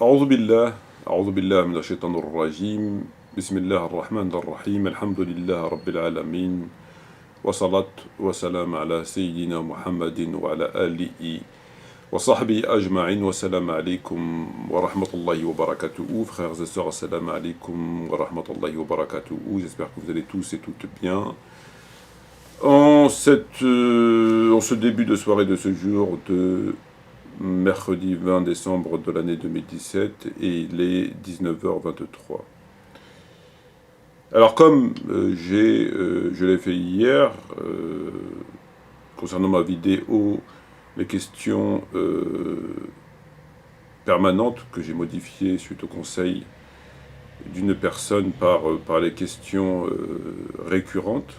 أعوذ بالله أعوذ بالله من الشيطان الرجيم بسم الله الرحمن الرحيم الحمد لله رب العالمين وصلاة وسلام على سيدنا محمد وعلى آله وصحبه أجمعين والسلام عليكم ورحمة الله وبركاته. Frères et sœurs, assalamu alaikum wa rahmatullahi wa barakatuh. J'espère que vous allez tous et toutes bien. En ce début de soirée de ce jour de mercredi 20 décembre de l'année 2017 et il est 19h23. Alors comme je l'ai fait hier, concernant ma vidéo, les questions permanentes que j'ai modifiées suite au conseil d'une personne par les questions récurrentes,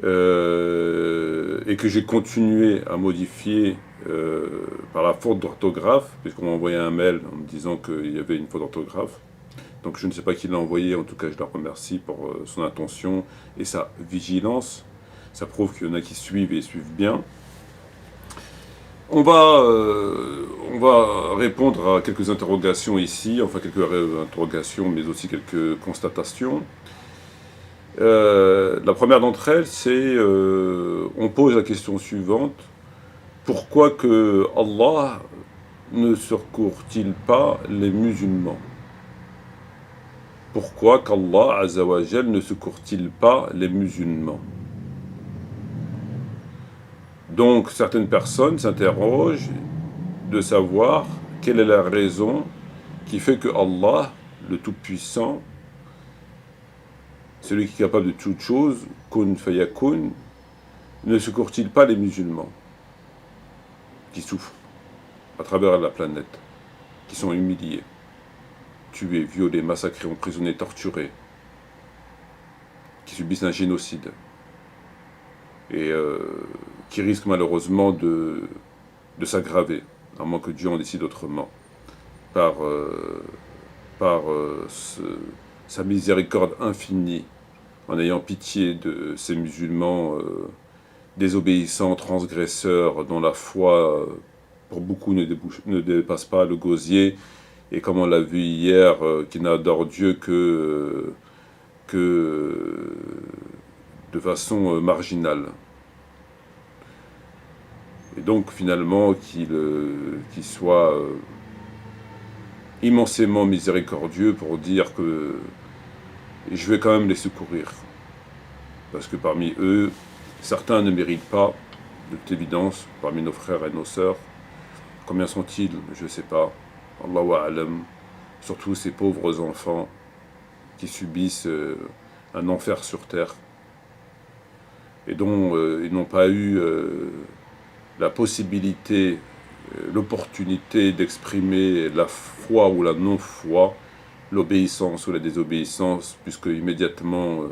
et que j'ai continué à modifier par la faute d'orthographe, puisqu'on m'a envoyé un mail en me disant qu'il y avait une faute d'orthographe. Donc je ne sais pas qui l'a envoyé, en tout cas je le remercie pour son attention et sa vigilance. Ça prouve qu'il y en a qui suivent et suivent bien. On va répondre à quelques interrogations ici, enfin quelques interrogations mais aussi quelques constatations. La première d'entre elles, c'est on pose la question suivante: pourquoi que Allah ne secourt-il pas les musulmans? Pourquoi qu'Allah Azzawajal ne secourt-il pas les musulmans? Donc certaines personnes s'interrogent de savoir quelle est la raison qui fait que Allah, le Tout-Puissant, celui qui est capable de toute chose, kun fayakun, ne secourt-il pas les musulmans qui souffrent à travers la planète, qui sont humiliés, tués, violés, massacrés, emprisonnés, torturés, qui subissent un génocide et qui risquent malheureusement de s'aggraver, à moins que Dieu en décide autrement, par sa miséricorde infinie, en ayant pitié de ces musulmans désobéissants, transgresseurs, dont la foi, pour beaucoup, ne dépasse pas le gosier, et comme on l'a vu hier, qui n'adorent Dieu que de façon marginale. Et donc finalement qu'il soit immensément miséricordieux pour dire que je vais quand même les secourir. Parce que parmi eux, certains ne méritent pas, de toute évidence, parmi nos frères et nos sœurs. Combien sont-ils? Je ne sais pas. Allahu a'lam. Surtout ces pauvres enfants qui subissent un enfer sur terre et dont ils n'ont pas eu la possibilité, l'opportunité d'exprimer la foi ou la non-foi, l'obéissance ou la désobéissance, puisque immédiatement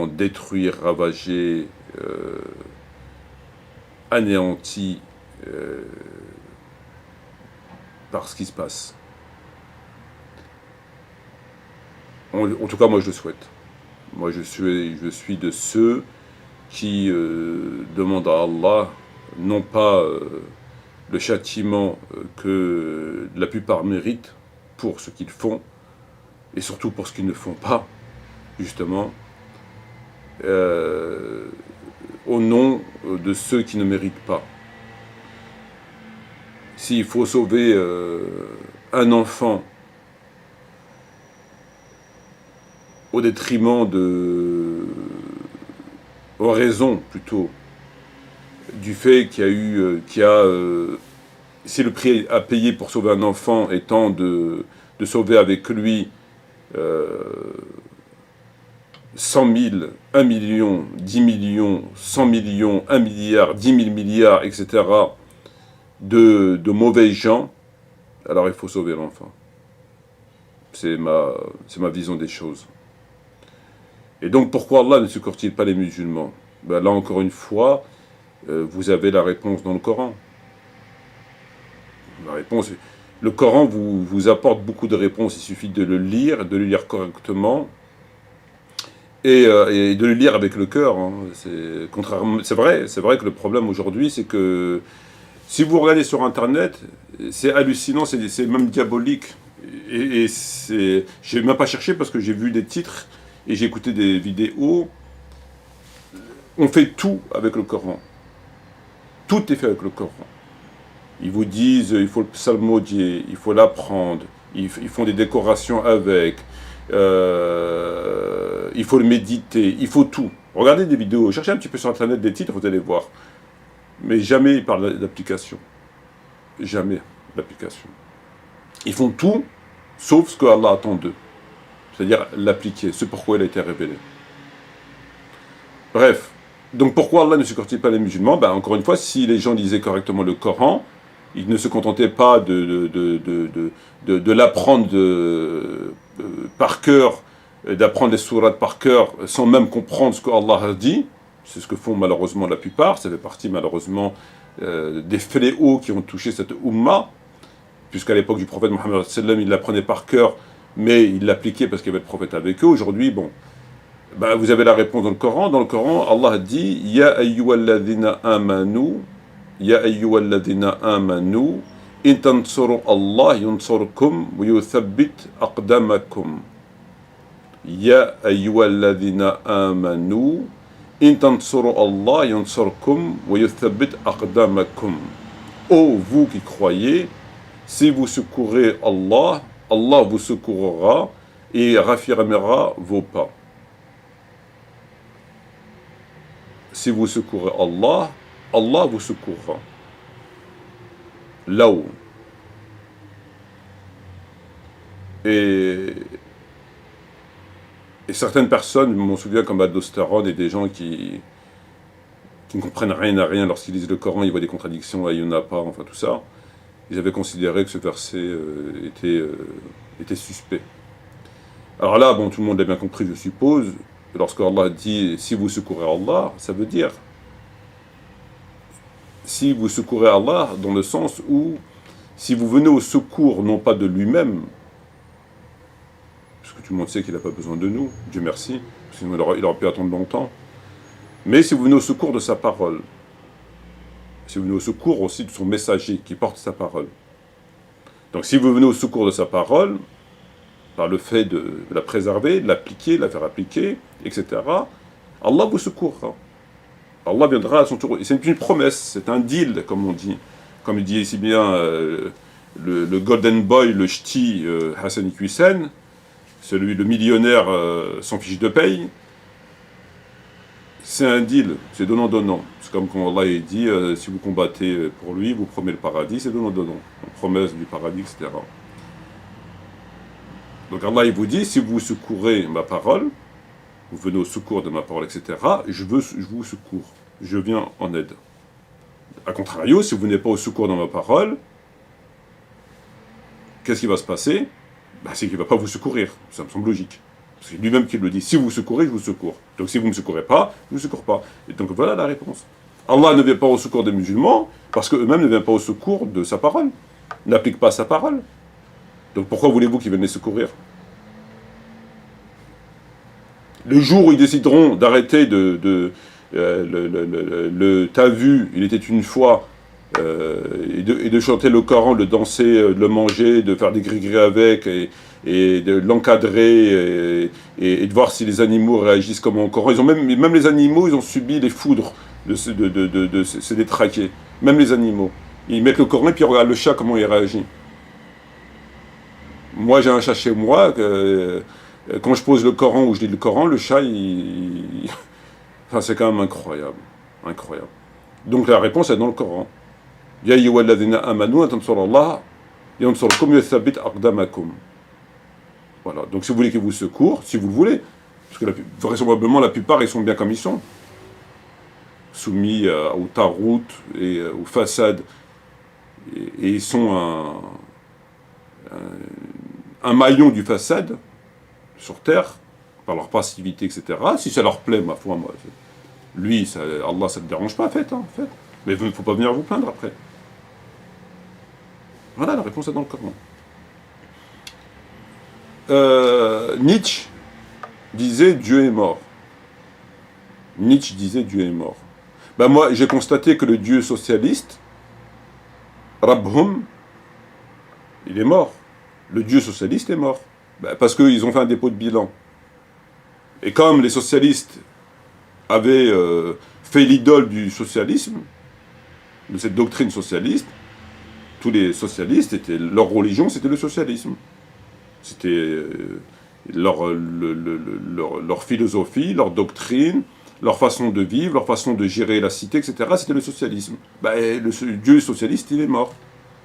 détruit, ravagé, anéanti par ce qui se passe. En tout cas, moi je le souhaite. Moi je suis de ceux qui demandent à Allah non pas le châtiment que la plupart méritent pour ce qu'ils font, et surtout pour ce qu'ils ne font pas, justement, au nom de ceux qui ne méritent pas. S'il faut sauver un enfant au détriment en raison plutôt du fait si le prix à payer pour sauver un enfant étant de sauver avec lui 100 000, 1 million, 10 millions, 100 millions, 1 milliard, 10 000 milliards, etc., de mauvais gens, alors il faut sauver l'enfant. C'est ma vision des choses. Et donc pourquoi Allah ne secourt-il pas les musulmans? Ben là encore une fois, vous avez la réponse dans le Coran. Le Coran vous apporte beaucoup de réponses, il suffit de le lire correctement, et de le lire avec le cœur. Hein. C'est vrai que le problème aujourd'hui, c'est que Si vous regardez sur Internet, c'est hallucinant, c'est même diabolique. Et j'ai même pas cherché parce que j'ai vu des titres et j'ai écouté des vidéos. On fait tout avec le Coran. Tout est fait avec le Coran. Ils vous disent, il faut le psalmodier, il faut l'apprendre, ils font des décorations avec, il faut le méditer, il faut tout. Regardez des vidéos, cherchez un petit peu sur Internet des titres, vous allez voir. Mais jamais ils parlent d'application. Jamais d'application. Ils font tout, sauf ce que Allah attend d'eux. C'est-à-dire l'appliquer, ce pourquoi il a été révélé. Bref. Donc pourquoi Allah ne secourt-il pas les musulmans? Encore une fois, si les gens lisaient correctement le Coran, ils ne se contentaient pas de l'apprendre par cœur, d'apprendre les sourates par cœur, sans même comprendre ce que Allah a dit. C'est ce que font malheureusement la plupart. Ça fait partie malheureusement des fléaux qui ont touché cette Ummah, puisqu'à l'époque du prophète Mohammed sallallahu alayhi wa sallam, ils l'apprenaient par cœur, mais ils l'appliquaient parce qu'il y avait le prophète avec eux. Aujourd'hui, bon, vous avez la réponse dans le Coran. Dans le Coran, Allah dit « Ya ayyuhalladhina amanu, Ya ayyuhalladhina amanu, in tansuru Allah yansurkum wa yuthabbit aqdamakum. Ya ayyuhalladhina amanu, in tansuru Allah yansurkum wa yuthabbit aqdamakum. » Ô vous qui croyez, si vous secourez Allah, Allah vous secourra et raffermira vos pas. Si vous secourez Allah, Allah vous secourra. Là où. Et certaines personnes, je m'en souviens comme Adostarod et des gens qui ne comprennent rien à rien lorsqu'ils lisent le Coran, ils voient des contradictions, il n'y en a pas, enfin tout ça. Ils avaient considéré que ce verset était suspect. Alors là, bon, tout le monde l'a bien compris, je suppose. Lorsque Allah dit « si vous secourez Allah », ça veut dire si vous secourez Allah dans le sens où si vous venez au secours non pas de lui-même, parce que tout le monde sait qu'il n'a pas besoin de nous, Dieu merci, sinon il aurait pu attendre longtemps, mais si vous venez au secours de sa parole, si vous venez au secours aussi de son messager qui porte sa parole. Donc si vous venez au secours de sa parole, par le fait de la préserver, de l'appliquer, de la faire appliquer, etc., Allah vous secourra. Allah viendra à son tour. C'est une promesse, c'est un deal, comme on dit. Comme il dit ici bien le Golden Boy, le ch'ti Hassan Hussein, le millionnaire sans fiche de paye. C'est un deal, c'est donnant-donnant. C'est comme quand Allah dit, si vous combattez pour lui, vous promet le paradis, c'est donnant-donnant. Promesse du paradis, etc. Donc Allah il vous dit, si vous secourez ma parole, vous venez au secours de ma parole, etc., je vous secours, je viens en aide. A contrario, si vous n'êtes pas au secours de ma parole, qu'est-ce qui va se passer? C'est qu'il ne va pas vous secourir, ça me semble logique. C'est lui-même qui le dit, si vous secourez, je vous secours. Donc si vous ne me secourez pas, je ne vous secours pas. Et donc voilà la réponse. Allah ne vient pas au secours des musulmans, parce qu'eux-mêmes ne viennent pas au secours de sa parole, n'appliquent pas sa parole. Donc pourquoi voulez-vous qu'ils viennent les secourir? Le jour où ils décideront d'arrêter t'as vu, il était une fois, et de chanter le Coran, de danser, de le manger, de faire des gris-gris avec, et de l'encadrer, et de voir si les animaux réagissent comme au Coran. Même les animaux, ils ont subi les foudres de se détraquer. Même les animaux. Ils mettent le Coran et puis ils regardent le chat, comment il réagit. Moi, j'ai un chat chez moi, quand je pose le Coran ou je lis le Coran, le chat, enfin, c'est quand même incroyable. Incroyable. Donc la réponse est dans le Coran. Ya ayyuhalladhina amanu tansurullah yansurkum yuthabbit aqdamakum. Voilà. Donc si vous voulez qu'il vous secours, si vous le voulez, parce que vraisemblablement la plupart ils sont bien comme ils sont, soumis au tarout et au façade, et ils sont un maillon du façade sur terre, par leur passivité, etc. Si ça leur plaît, ma foi, moi, lui, Allah, ça ne le dérange pas, en fait. Mais il ne faut pas venir vous plaindre après. Voilà, la réponse est dans le Coran. Nietzsche disait Dieu est mort. Nietzsche disait Dieu est mort. Moi, j'ai constaté que le Dieu socialiste, Rabhum, il est mort. Le dieu socialiste est mort. Ben, parce qu'ils ont fait un dépôt de bilan. Et comme les socialistes avaient fait l'idole du socialisme, de cette doctrine socialiste, tous les socialistes, leur religion, c'était le socialisme. C'était leur philosophie, leur doctrine, leur façon de vivre, leur façon de gérer la cité, etc. C'était le socialisme. Ben, le dieu socialiste, il est mort.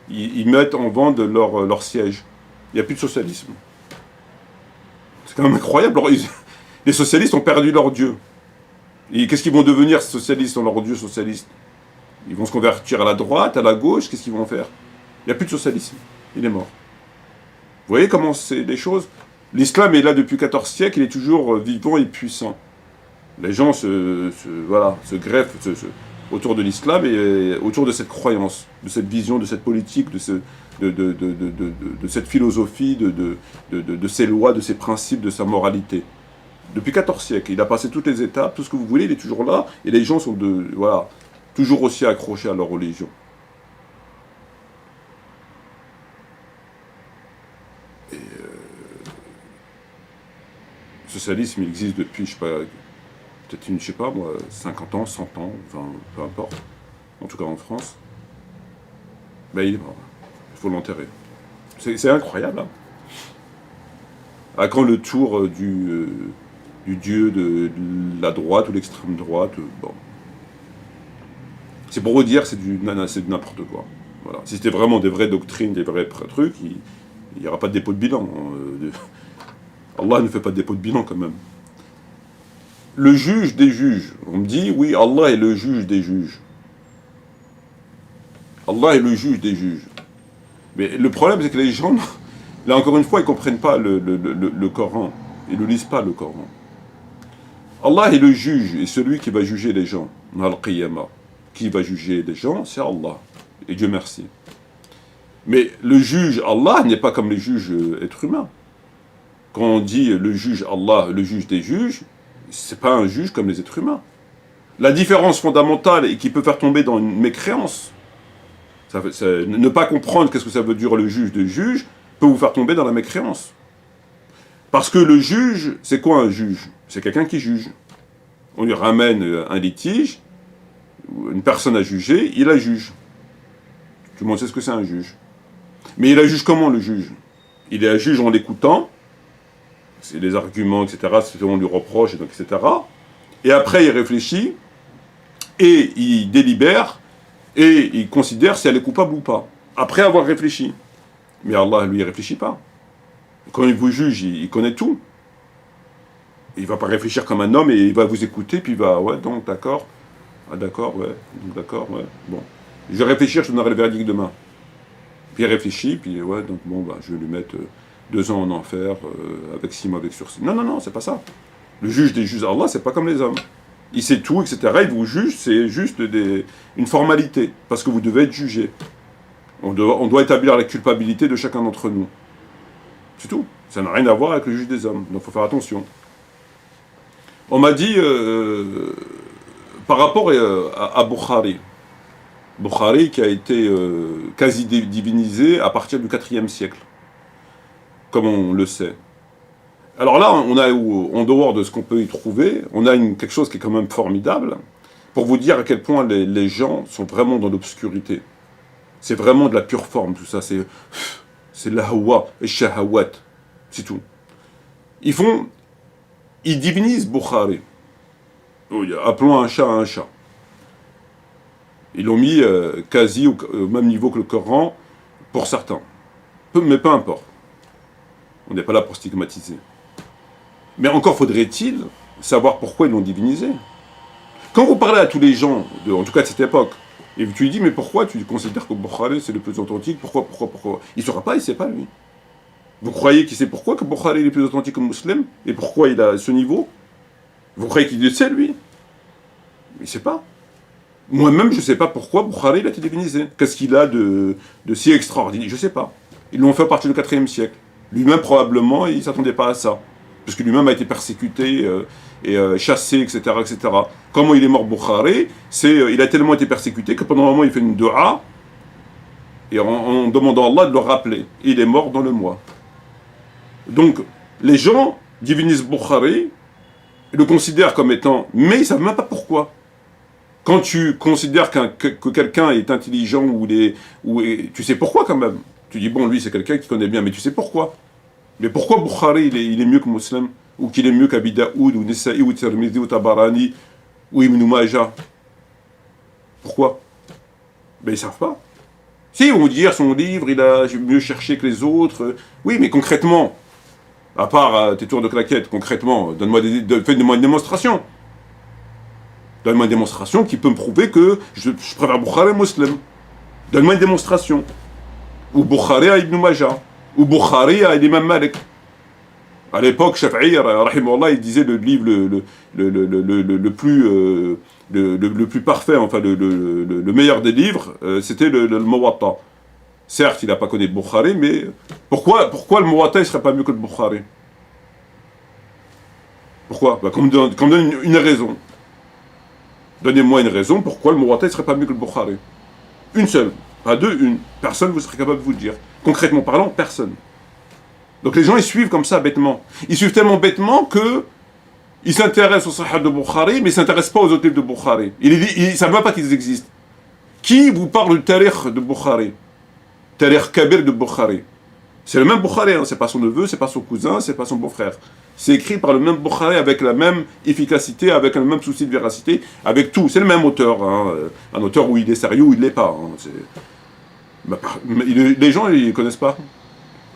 Ils mettent en vente leur siège. Il n'y a plus de socialisme. C'est quand même incroyable. Alors, les socialistes ont perdu leur dieu. Et qu'est-ce qu'ils vont devenir, ces socialistes, dans leur dieu socialiste? Ils vont se convertir à la droite, à la gauche, qu'est-ce qu'ils vont faire? Il n'y a plus de socialisme. Il est mort. Vous voyez comment c'est les choses? L'islam est là depuis 14 siècles, il est toujours vivant et puissant. Les gens se greffent autour de l'islam et autour de cette croyance, de cette vision, de cette politique, de cette philosophie, de ces lois, de ces principes, de sa moralité. Depuis 14 siècles, il a passé toutes les étapes, tout ce que vous voulez, il est toujours là, et les gens sont toujours aussi accrochés à leur religion. Et le socialisme, il existe depuis, je sais pas, peut-être 50 ans, 100 ans, enfin, peu importe, en tout cas en France. Ben il est mort, il faut l'enterrer. C'est incroyable, hein. À quand le tour du dieu de la droite ou l'extrême droite, bon. C'est pour vous dire, c'est du n'importe quoi. Voilà. Si c'était vraiment des vraies doctrines, des vrais trucs, il n'y aura pas de dépôt de bilan. Allah ne fait pas de dépôt de bilan quand même. Le juge des juges. On me dit, oui, Allah est le juge des juges. Allah est le juge des juges. Mais le problème, c'est que les gens, là encore une fois, ils ne comprennent pas le Coran. Ils ne lisent pas le Coran. Allah est le juge et celui qui va juger les gens. Al-Qiyamah. Qui va juger les gens, c'est Allah. Et Dieu merci. Mais le juge Allah n'est pas comme les juges êtres humains. Quand on dit le juge Allah, le juge des juges, c'est pas un juge comme les êtres humains. La différence fondamentale et qui peut faire tomber dans une mécréance, ne pas comprendre qu'est-ce que ça veut dire le juge des juges, peut vous faire tomber dans la mécréance. Parce que le juge, c'est quoi un juge? C'est quelqu'un qui juge. On lui ramène un litige, une personne à juger, il la juge. Tout le monde sait ce que c'est un juge. Mais il la juge comment, le juge? Il la juge en l'écoutant, c'est les arguments, etc., c'est ce qu'on lui reproche, etc. Et après, il réfléchit, et il délibère, et il considère si elle est coupable ou pas, après avoir réfléchi. Mais Allah, lui, il ne réfléchit pas. Quand il vous juge, il connaît tout. Il ne va pas réfléchir comme un homme, et il va vous écouter, puis il va, ouais, donc, d'accord. Ah d'accord, ouais, donc d'accord, ouais, bon. Je vais réfléchir, je donnerai le verdict demain. Puis il réfléchit, puis ouais, donc bon, bah, je vais lui mettre 2 ans en enfer, avec 6 mois avec sursis. Non, non, non, c'est pas ça. Le juge des juges, Allah, c'est pas comme les hommes. Il sait tout, etc. Il vous juge, c'est juste une formalité, parce que vous devez être jugé. On doit établir la culpabilité de chacun d'entre nous. C'est tout. Ça n'a rien à voir avec le juge des hommes, donc il faut faire attention. On m'a dit... par rapport à Bukhari. Bukhari qui a été quasi divinisé à partir du IVe siècle, comme on le sait. Alors là, on a, en dehors de ce qu'on peut y trouver, on a quelque chose qui est quand même formidable, pour vous dire à quel point les gens sont vraiment dans l'obscurité. C'est vraiment de la pure forme, tout ça. C'est la hawa, et shahawat, c'est tout. Ils divinisent Bukhari. Appelons un chat. Ils l'ont mis quasi au même niveau que le Coran, pour certains. Mais peu importe. On n'est pas là pour stigmatiser. Mais encore faudrait-il savoir pourquoi ils l'ont divinisé. Quand vous parlez à tous les gens, en tout cas de cette époque, et tu lui dis, mais pourquoi tu considères que Bukhari c'est le plus authentique? Pourquoi? Il ne saura pas, il ne sait pas lui. Vous croyez qu'il sait pourquoi que Bukhari est le plus authentique que musulman? Et pourquoi il a ce niveau? Vous croyez qu'il le sait, lui? Il ne sait pas. Moi-même, je ne sais pas pourquoi Bukhari il a été divinisé. Qu'est-ce qu'il a de si extraordinaire? Je ne sais pas. Ils l'ont fait à partir du IVe siècle. Lui-même, probablement, il ne s'attendait pas à ça. Parce que lui-même a été persécuté et chassé, etc., etc. Comment il est mort, Bukhari? Il a tellement été persécuté que pendant un moment, il fait une dua. et en demandant à Allah de le rappeler. Il est mort dans le mois. Donc, les gens divinisent Bukhari, le considèrent comme étant... Mais ils ne savent même pas pourquoi. Quand tu considères que quelqu'un est intelligent, tu sais pourquoi quand même. Tu dis, bon, lui, c'est quelqu'un qui connaît bien, mais tu sais pourquoi. Mais pourquoi Bukhari, il est mieux que Muslim, ou qu'il est mieux qu'Abi Daoud, ou Nisa'i, ou Tirmidhi, ou Tabarani, ou Ibn Majah? Pourquoi? Ben, ils ne savent pas. Si, ils vont dire, son livre, il a mieux cherché que les autres. Oui, mais concrètement, à part tes tours de claquettes, concrètement, fais-moi une démonstration. Donne-moi une démonstration qui peut me prouver que je préfère Bukhari à Muslim. Donne-moi une démonstration. Ou Bukhari à Ibn Majah. Ou Bukhari à l'imam Malik. À l'époque, Shafi'i, rahimahullah, il disait le livre le plus parfait, enfin le meilleur des livres, c'était le Muwatta. Certes, il n'a pas connu le Bukhari, mais pourquoi le Muwatta ne serait pas mieux que le Bukhari? Pourquoi? Qu'on me donne une raison. Donnez-moi une raison pourquoi le Muwatta ne serait pas mieux que le Bukhari. Une seule, pas deux, une. Personne vous serait capable de vous le dire. Concrètement parlant, personne. Donc les gens, ils suivent comme ça, bêtement. Ils suivent tellement bêtement que ils s'intéressent au Sahih de Bukhari, mais ils ne s'intéressent pas aux autres livres de Bukhari. Ils ne savent même pas qu'ils existent. Qui vous parle du Tarikh de Bukhari? Tarikh Kabir de Bukhari. C'est le même Bukhari, hein. C'est pas son neveu, c'est pas son cousin, c'est pas son beau-frère. C'est écrit par le même Bukhari avec la même efficacité, avec le même souci de véracité, avec tout. C'est le même auteur. Hein. Un auteur où il est sérieux ou il ne l'est pas. Hein. Les gens, ils ne connaissent pas.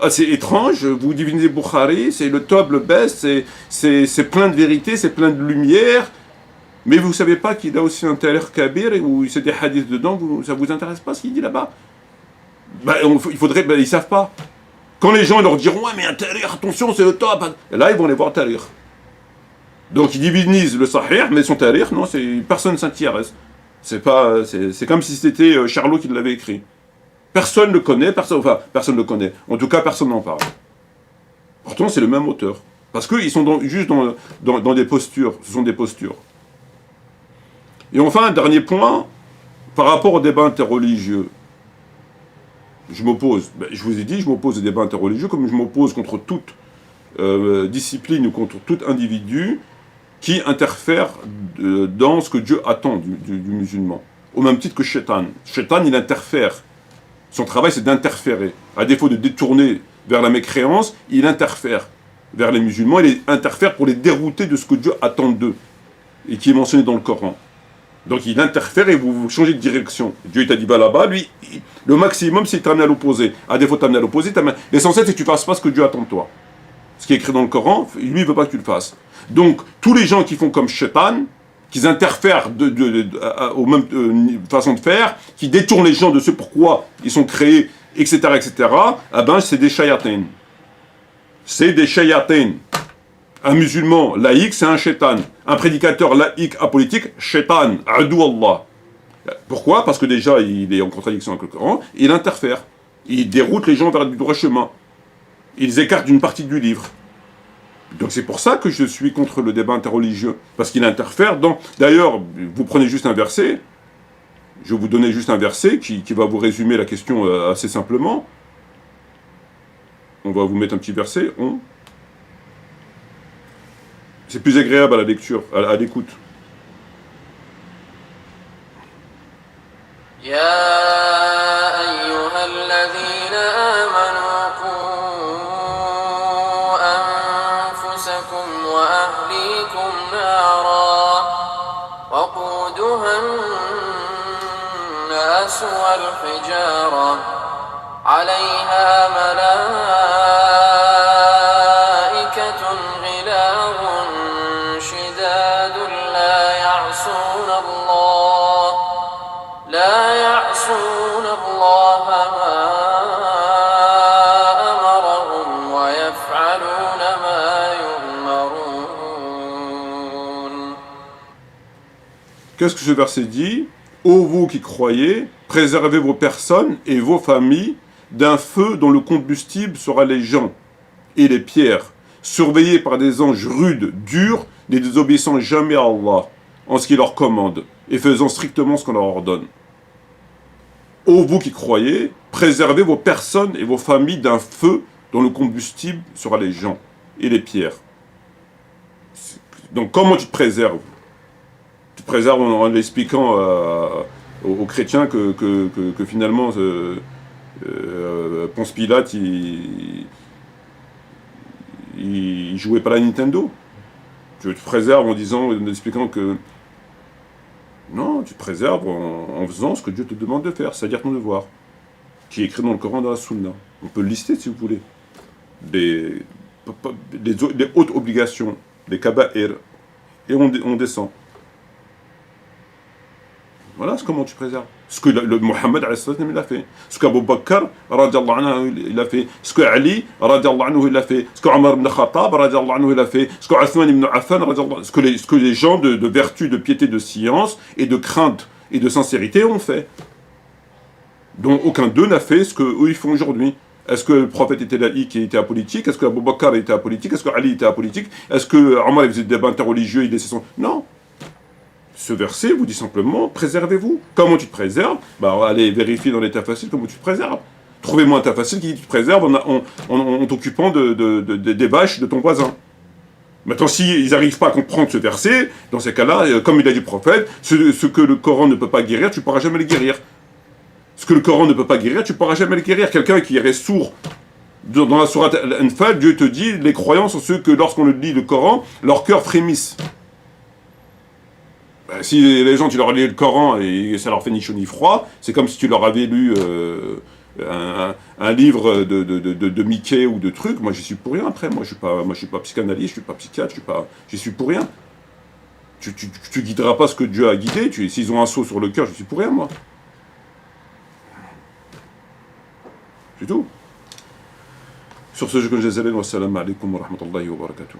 Ah, c'est étrange, vous divinisez Bukhari, c'est le top, le best, c'est plein de vérité, c'est plein de lumière, mais vous ne savez pas qu'il a aussi un Tarikh Kabir où c'est des hadiths dedans, ça ne vous intéresse pas ce qu'il dit là-bas? Ils ne savent pas. Quand les gens leur diront, ouais, mais un Tarikh, attention, c'est le top, et là ils vont aller voir Tarikh. Donc ils divinisent le Sahih, mais son Tarikh, non, personne ne s'intéresse. C'est comme si c'était Charlot qui l'avait écrit. Personne ne le connaît, personne ne le connaît. En tout cas, personne n'en parle. Pourtant, c'est le même auteur. Parce qu'ils sont juste dans des postures. Ce sont des postures. Et enfin, un dernier point, par rapport au débat interreligieux. Je m'oppose. Je vous ai dit, je m'oppose au débat interreligieux, comme je m'oppose contre toute discipline ou contre tout individu qui interfère dans ce que Dieu attend du musulman. Au même titre que Shaitan. Shaitan, il interfère. Son travail, c'est d'interférer. À défaut de détourner vers la mécréance, il interfère vers les musulmans, il interfère pour les dérouter de ce que Dieu attend d'eux, et qui est mentionné dans le Coran. Donc il interfère et vous changez de direction. Dieu t'a dit, va là-bas, lui, le maximum, c'est de t'amener à l'opposé. À défaut de t'amener à l'opposé, l'essentiel, c'est que tu ne fasses pas ce que Dieu attend de toi. Ce qui est écrit dans le Coran, lui, il ne veut pas que tu le fasses. Donc, tous les gens qui font comme Shaitan, qui interfèrent aux mêmes façons de faire, qui détournent les gens de ce pourquoi ils sont créés, etc., c'est des shayatin. C'est des shayatin. Un musulman laïque, c'est un shaitan. Un prédicateur laïque apolitique, shaitan, adou Allah. Pourquoi? Parce que déjà, il est en contradiction avec le Coran, il interfère. Il déroute les gens vers du droit chemin. Ils écartent une partie du livre. Donc c'est pour ça que je suis contre le débat interreligieux, parce qu'il interfère dans... D'ailleurs, vous prenez juste un verset, je vais vous donner juste un verset qui va vous résumer la question assez simplement. On va vous mettre un petit verset. C'est plus agréable à la lecture, à l'écoute. والحجارة عليها ملائكة غلاظ شداد لا يعصون الله ما أمرهم ويفعلون ما يؤمرون. Qu'est-ce que ce verset dit? Ô vous qui croyez, préservez vos personnes et vos familles d'un feu dont le combustible sera les gens et les pierres, surveillés par des anges rudes, durs, ne désobéissant jamais à Allah en ce qu'il leur commande et faisant strictement ce qu'on leur ordonne. ô vous qui croyez, préservez vos personnes et vos familles d'un feu dont le combustible sera les gens et les pierres. Donc comment tu te préserves? Tu te préserves en expliquant aux chrétiens que finalement Ponce Pilate il jouait pas la Nintendo. Tu te préserves en expliquant que non, tu te préserves en faisant ce que Dieu te demande de faire, c'est-à-dire ton devoir, qui est écrit dans le Coran, dans la Sunna. On peut le lister si vous voulez. Les hautes obligations, les kaba'ir, et on descend. Voilà comment tu préserves. Ce que le Mohammed il a fait. Ce qu'Abu Bakr il a fait. Ce que Ali il a fait. Ce que Omar ibn Khattab il a fait. Ce que Uthman ibn Affan ce que les gens de vertu, de piété, de science et de crainte et de sincérité ont fait. dont aucun d'eux n'a fait ce qu'eux ils font aujourd'hui. Est-ce que le prophète était laïque et était apolitique? Est-ce que Abu Bakr était apolitique? Est-ce que Ali était apolitique? Est-ce que Omar faisait des débats interreligieux, il laissait son... Non. Ce verset vous dit simplement, préservez-vous. Comment tu te préserves? Bah, allez vérifier dans l'état facile comment tu te préserves. Trouvez-moi un état facile qui dit que tu te préserves en t'occupant des vaches de ton voisin. Maintenant, s'ils n'arrivent pas à comprendre ce verset, dans ces cas-là, comme il a dit le prophète, ce que le Coran ne peut pas guérir, tu ne pourras jamais le guérir. Ce que le Coran ne peut pas guérir, tu ne pourras jamais le guérir. Quelqu'un qui irait sourd, dans la sourate Al-Anfal, Dieu te dit, les croyants sont ceux que lorsqu'on lit le Coran, leur cœur frémisse. Ben, si les gens, tu leur lis le Coran et ça leur fait ni chaud ni froid, c'est comme si tu leur avais lu un livre de Mickey ou de trucs. Moi, j'y suis pour rien après. Moi, je suis pas psychanalyste, je suis pas psychiatre, j'y suis pour rien. Tu guideras pas ce que Dieu a guidé. S'ils ont un seau sur le cœur, je suis pour rien, moi. C'est tout. Sur ce, je vous dis, wassalamu alaikum wa rahmatullahi wa barakatuh.